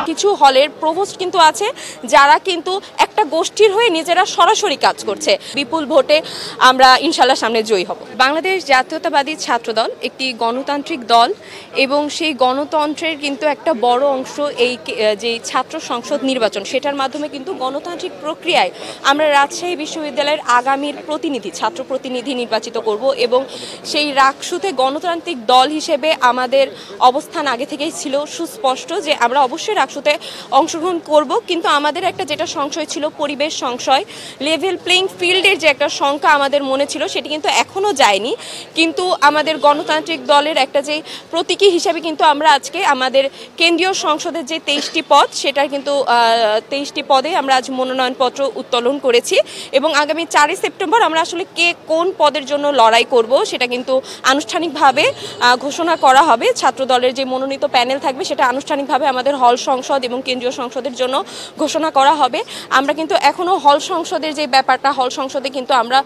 কিছু হলের প্রভোস্ট কিন্তু আছে যারা কিন্তু একটা গোষ্ঠীর হয়ে নিজেরা সরাসরি কাজ করছে। বিপুল ভোটে আমরা ইনশাল্লাহ সামনে জয়ী হব। বাংলাদেশ জাতীয়তাবাদী ছাত্রদল একটি গণতান্ত্রিক দল এবং সেই গণতন্ত্রের কিন্তু একটা বড় অংশ এই যে ছাত্র সংসদ নির্বাচন, সেটার মাধ্যমে কিন্তু গণতান্ত্রিক প্রক্রিয়ায় আমরা রাজশাহী বিশ্ববিদ্যালয়ের আগামীর প্রতিনিধি, ছাত্র প্রতিনিধি নির্বাচিত করব এবং সেই রাকসুতে গণতান্ত্রিক দল হিসেবে আমাদের অবস্থান আগে থেকেই ছিল সুস্পষ্ট যে আমরা অবশ্যই রাকসুতে অংশগ্রহণ করব, কিন্তু আমাদের একটা যেটা সংশয় ছিল পরিবেশ সংশয়, লেভেল প্লেইং ফিল্ডের যে একটা সংখ্যা আমাদের মনে ছিল সেটি কিন্তু এখনও যায়নি। কিন্তু আমাদের গণতান্ত্রিক দলের একটা যে প্রতীকী হিসাবে কিন্তু আমরা আজকে আমাদের কেন্দ্রীয় সংসদের যে 23টি পদ, সেটার কিন্তু 23টি পদে আমরা আজ মনোনয়নপত্র উত্তোলন করেছি এবং আগামী 4 সেপ্টেম্বর আমরা আসলে কে কোন পদের জন্য লড়াই করব সেটা কিন্তু আনুষ্ঠানিকভাবে ঘোষণা করা হবে। ছাত্র দলের যে মনোনীত প্যানেল থাকবে সেটা আনুষ্ঠানিকভাবে আমাদের হল সংসদ এবং কেন্দ্রীয় সংসদের জন্য ঘোষণা করা হবে। আমরা কিন্তু এখনও হল সংসদের যে ব্যাপারটা, হল সংসদে কিন্তু আমরা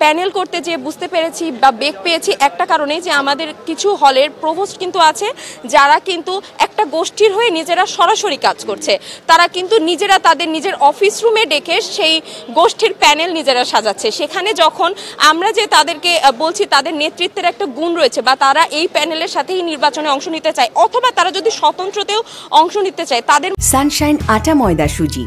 প্যানেল করতে যে বুঝতে পেরেছি বা বেগ পেয়েছি একটা কারণেই যে আমাদের কিছু হলের প্রভোস্ট কিন্তু আছে যারা কিন্তু একটা গোষ্ঠীর হয়ে নিজেরা সরাসরি কাজ করছে। তারা কিন্তু নিজেরা তাদের নিজের অফিস রুমে ডেকে সেই গোষ্ঠীর প্যানেল নিজেরা সাজাচ্ছে। সেখানে যখন আমরা যে তাদেরকে বলছি তাদের নেতৃত্বের একটা গুণ রয়েছে বা তারা এই প্যানেলের সাথেই নির্বাচনে অংশ নিতে চায় অথবা তারা যদি স্বতন্ত্রতেও অংশ নিতে চায়, তাদের সানশাইন আটা ময়দা সুজি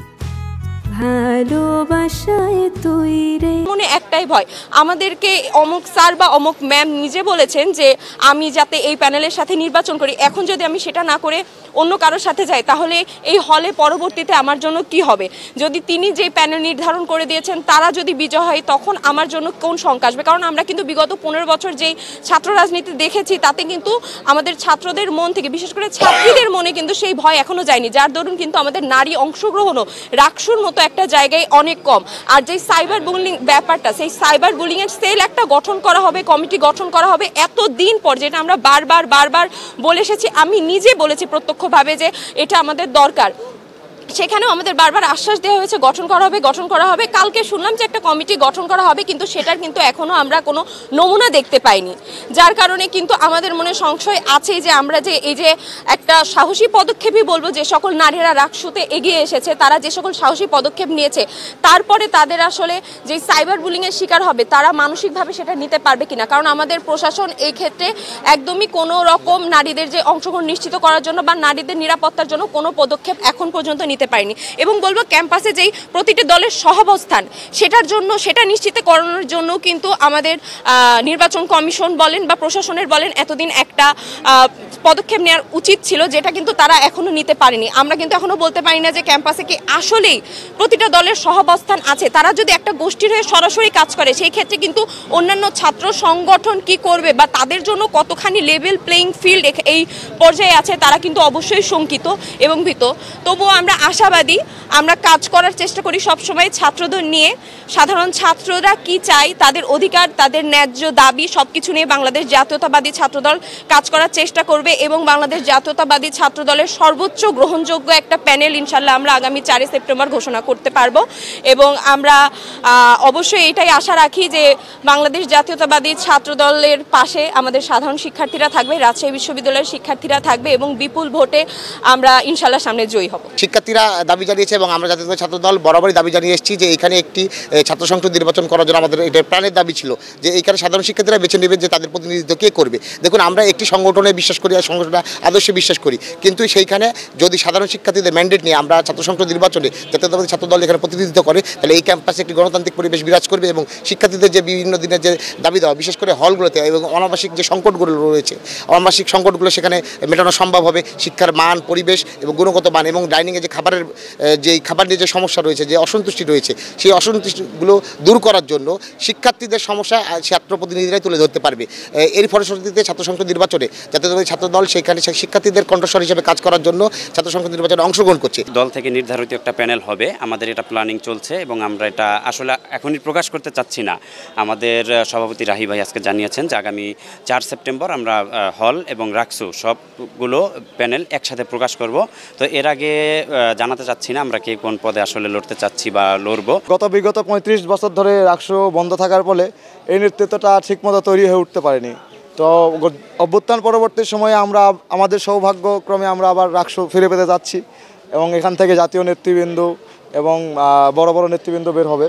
ভালোবাসায় তৈরি মনে একটাই ভয়, আমাদেরকে অমুক স্যার বা অমুক ম্যাম নিজে বলেছেন যে আমি যাতে এই প্যানেলের সাথে নির্বাচন করি, এখন যদি আমি সেটা না করে অন্য কারোর সাথে যাই তাহলে এই হলে পরবর্তীতে আমার জন্য কি হবে? যদি তিনি যে প্যানেল নির্ধারণ করে দিয়েছেন তারা যদি বিজয় হয় তখন আমার জন্য কোন শঙ্কা আসবে? কারণ আমরা কিন্তু বিগত 15 বছর যেই ছাত্র রাজনীতি দেখেছি তাতে কিন্তু আমাদের ছাত্রদের মন থেকে, বিশেষ করে ছাত্রীদের মনে কিন্তু সেই ভয় এখনো যায়নি, যার দরুন কিন্তু আমাদের নারী অংশগ্রহণও রাকসুর মতো একটা জায়গায় অনেক কম। আর যে সাইবার বুলিং ব্যাপারটা, সেই সাইবার বুলিং এর সেল একটা গঠন করা হবে, কমিটি গঠন করা হবে এতদিন পর, যেটা আমরা বারবার বলে এসেছি। আমি নিজে বলেছি প্রত্যক্ষভাবে যে এটা আমাদের দরকার, সেখানেও আমাদের বারবার আশ্বাস দেওয়া হয়েছে গঠন করা হবে। কালকে শুনলাম যে একটা কমিটি গঠন করা হবে, কিন্তু সেটার কিন্তু এখনও আমরা কোনো নমুনা দেখতে পাইনি, যার কারণে কিন্তু আমাদের মনে সংশয় আছে যে আমরা যে এই যে একটা সাহসী পদক্ষেপই বলবো, যে সকল নারীরা রাকসুতে এগিয়ে এসেছে, তারা যে সকল সাহসী পদক্ষেপ নিয়েছে, তারপরে তাদের আসলে যে সাইবার বুলিংয়ের শিকার হবে তারা মানসিকভাবে সেটা নিতে পারবে কিনা। কারণ আমাদের প্রশাসন এই ক্ষেত্রে একদমই কোনো রকম নারীদের যে অংশগ্রহণ নিশ্চিত করার জন্য বা নারীদের নিরাপত্তার জন্য কোনো পদক্ষেপ এখন পর্যন্ত নিতে পারেনি। এবং বলবো ক্যাম্পাসে যেই প্রতিটি দলের সহাবস্থান সেটা নিশ্চিত করানোর জন্য কিন্তু আমাদের নির্বাচন কমিশন বলেন বা প্রশাসনের বলেন এতদিন একটা পদক্ষেপ নেওয়ার উচিত ছিল, যেটা কিন্তু তারা এখনো নিতে পারেনি। আমরা কিন্তু এখনো বলতে পারি না যে ক্যাম্পাসে কি আসলেই প্রতিটা দলের সহাবস্থান আছে। তারা যদি একটা গোষ্ঠীর হয়ে সরাসরি কাজ করে সেই ক্ষেত্রে কিন্তু অন্যান্য ছাত্র সংগঠন কি করবে বা তাদের জন্য কতখানি লেভেল প্লেইং ফিল্ড এই পর্যায়ে আছে তারা কিন্তু অবশ্যই শঙ্কিত এবং ভীত। তবুও আমরা আশাবাদী, আমরা কাজ করার চেষ্টা করি সবসময় ছাত্রদের নিয়ে। সাধারণ ছাত্ররা কি চায়, তাদের অধিকার, তাদের ন্যায্য দাবি সবকিছু নিয়ে বাংলাদেশ জাতীয়তাবাদী ছাত্রদল কাজ করার চেষ্টা করবে এবং বাংলাদেশ জাতীয়তাবাদী ছাত্রদলের সর্বোচ্চ গ্রহণযোগ্য একটা প্যানেল ইনশাল্লাহ আমরা আগামী 4 সেপ্টেম্বর ঘোষণা করতে পারবো। এবং আমরা অবশ্যই এটাই আশা রাখি যে বাংলাদেশ জাতীয়তাবাদী ছাত্রদলের পাশে আমাদের সাধারণ শিক্ষার্থীরা থাকবে, রাজশাহী বিশ্ববিদ্যালয়ের শিক্ষার্থীরা থাকবে এবং বিপুল ভোটে আমরা ইনশাল্লাহ সামনে জয়ী হব। শিক্ষার্থীরা দাবি জানিয়েছে এবং আমরা জাতীয় ছাত্রদল বরাবরই দাবি জানিয়ে এসেছি যে এখানে একটি ছাত্র সংসদ নির্বাচন করার জন্য আমাদের এটা প্রাণের দাবি ছিল যে এইখানে সাধারণ শিক্ষার্থীরা বেছে নেবেন যে তাদের প্রতিনিধিত্ব কে করবে। দেখুন, আমরা একটি সংগঠনে বিশ্বাস করি আর সংগঠনের আদর্শে বিশ্বাস করি, কিন্তু সেইখানে যদি সাধারণ শিক্ষার্থীদের ম্যান্ডেট নিয়ে আমরা ছাত্র সংসদ নির্বাচনে জাতীয়তাবাদী ছাত্রদল এখানে প্রতিনিধিত্ব করে তাহলে এই ক্যাম্পাসে একটি গণতান্ত্রিক পরিবেশ বিরাজ করবে এবং শিক্ষার্থীদের যে বিভিন্ন দিনের যে দাবি দেওয়া, বিশেষ করে হলগুলোতে এবং অনাবাসিক যে সংকটগুলো রয়েছে, অনাবাসিক সংকটগুলো সেখানে মেটানো সম্ভব হবে। শিক্ষার মান, পরিবেশ এবং গুণগত মান এবং ডাইনিংয়ে যে খাবার নিয়ে যে সমস্যা রয়েছে, যে অসন্তুষ্টি রয়েছে, সেই অসন্তুষ্টিগুলো দূর করার জন্য শিক্ষার্থীদের সমস্যা ছাত্র প্রতিনিধিরাই তুলে ধরতে পারবে। এর ফলশ্রুতিতে ছাত্র সংসদ নির্বাচনে জাতীয়তাবাদী ছাত্রদল সেখানে শিক্ষার্থীদের কণ্ঠস্বর হিসেবে কাজ করার জন্য ছাত্র সংসদ নির্বাচনে অংশগ্রহণ করছে। দল থেকে নির্ধারিত একটা প্যানেল হবে, আমাদের এটা প্ল্যানিং চলছে এবং আমরা এটা আসলে এখনই প্রকাশ করতে চাচ্ছি না। আমাদের সভাপতি রাহি ভাই আজকে জানিয়েছেন যে আগামী 4 সেপ্টেম্বর আমরা হল এবং রাকসু সবগুলো প্যানেল একসাথে প্রকাশ করব। তো এর আগে জানাতে চাচ্ছি না আমরা কে কোন পদে আসলে লড়তে চাচ্ছি বা লড়বো। বিগত 35 বছর ধরে রাকসু বন্ধ থাকার ফলে এই নেতৃত্বটা ঠিকমতো তৈরি হয়ে উঠতে পারেনি। তো অভ্যুত্থান পরবর্তী সময়ে আমরা আমাদের সৌভাগ্যক্রমে আমরা আবার রাকসু ফিরে পেতে যাচ্ছি এবং এখান থেকে জাতীয় নেতৃবৃন্দ এবং বড় বড় নেতৃবৃন্দ বের হবে।